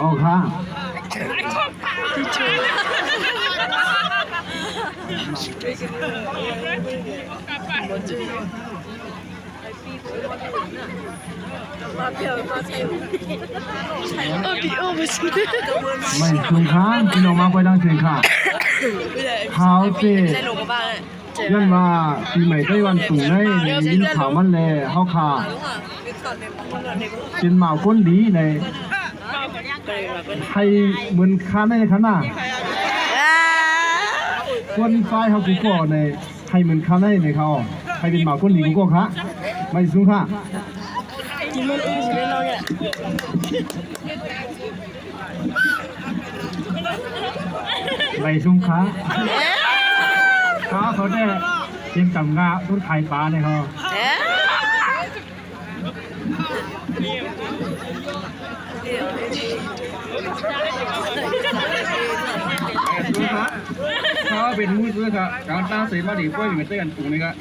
ออกค่ะไม่สูงค้างพี่น้องมาไปดังเสียงค่ะเขาเจ๊ยันว่าปีใหม่ไต้หวันสูงได้ยินข่าวมันเลยเขาค่ะเป็นหมาก้นดีเลยให้เหมือนค้านในขนาดคนฝ่ายเขากูก็ในให้เหมือนค้านในเขาให้เป็นหมาก้นดีกูก็ค่ะไม่สูงค่ะไม่สูงค่ะเขาได้เตรียมกำงาต้นไข่ปลาเนี่ยเขาเขาเป็นมืดด้วยครับการตั้งเสียมาดีกว่าอยู่ในเต้นปุ่งนี่ครับ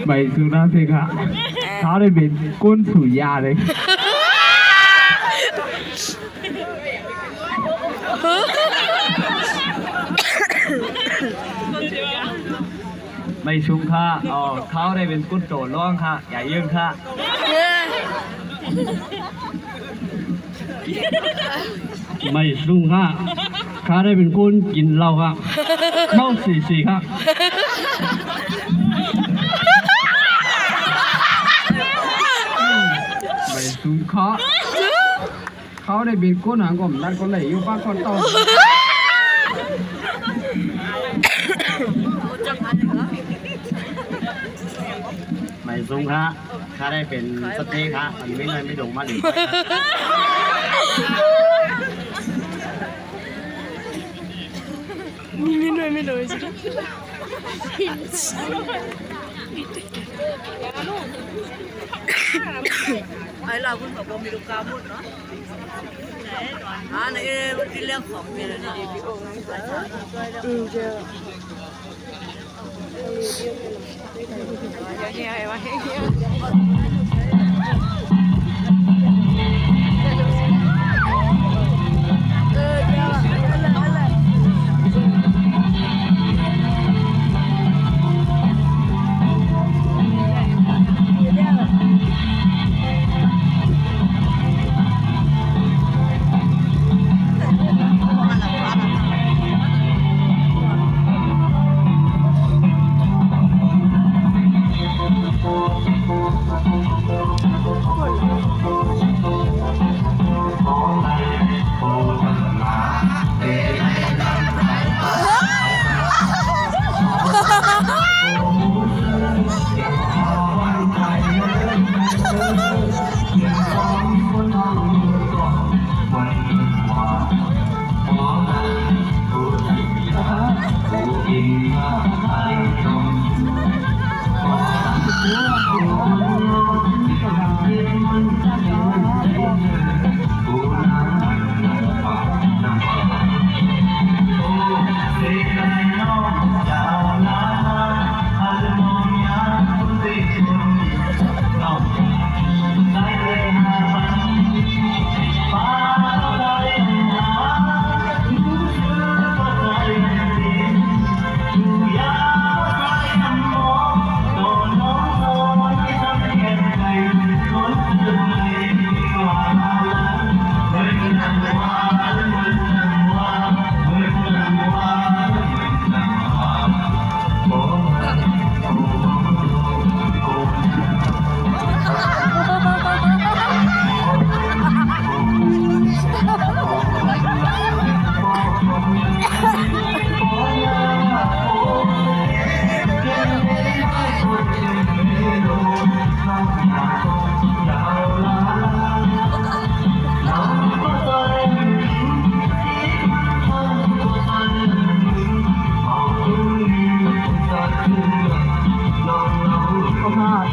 ใบสุนัขเถอะครับเขาได้เป็นก้นสุยาเลยไม่ชุ่มค่ะอ๋อเขาได้เป็นกุ้นโจร้องค่ะอย่ายื่นค่ะไม่ชุ่มค่ะเขาได้เป็นกุ้นกินเหล้าค่ะเข้าสี่ค่ะไม่ชุ่มค่ะเขาได้เป็นกุ้นหางกลมนั่นคนไหนอยู่ป้าคนโตไม่ซุ้งครับถ้าได้เป็นสเต็กครับอันนี้ไม่เลยไม่ดงมาหรือนี่หน่อยไม่เลยสิไอ้เราคุณบอกว่ามีลูกกาบุญเนาะนี่ที่เรื่องของมีอะไรนะเจอเนี่ยไอ้วะ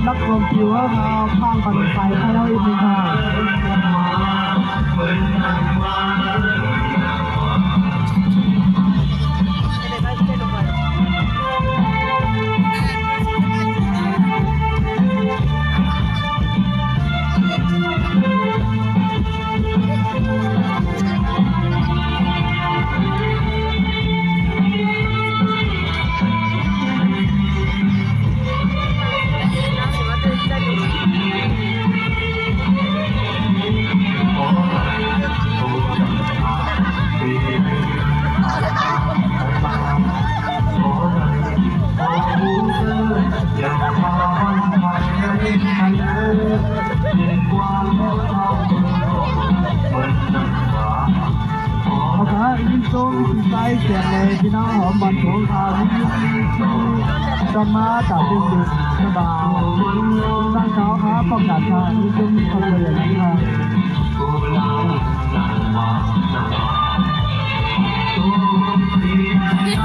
นักรวมผิวว่าเราข้างปั่นไฟให้เราอีกทีค่ะ เสียงเลยพี่น้องหอมบันของข่าวที่จะมาจากดึงดึงสบายตั้งเช้าครับป้องกันทางที่จุ่มคนเลยนะครับ